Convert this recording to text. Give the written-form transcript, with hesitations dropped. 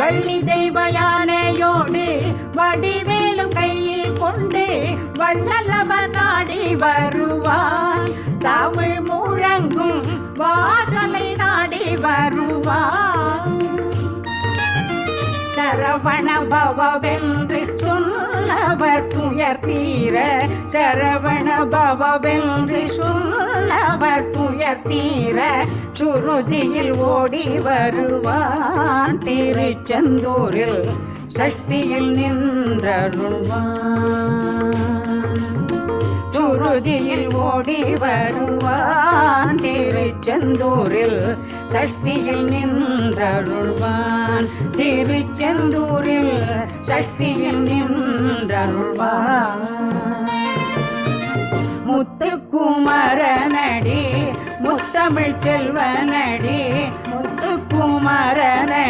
வள்ளி தெய்வ யானையோடு வடிவேலும் கையில் கொண்டு வள்ளலவர் நாடி வருவான். தமிழ் முழங்கும் வாசலை நாடி வருவான். சரவண பவவென்று சொல்லவர் துயர் தீர, சரவண பவவென்று சொல்லவர் துயர் தீர, சுருதியில் ஓடி வருவான். திருச்செந்தூரில் சஷ்டியில் நின்றருள்வான். சுருதியில் ஓடி வருவான். திருச்செந்தூரில் சஷ்டியில் நின்றருள்வான். திருச்செந்தூரில் சஷ்டியில் நின்றருள்வான். முத்துக்குமரனடி முத்தமிழ் செல்வனடி, முத்துக்குமரனடி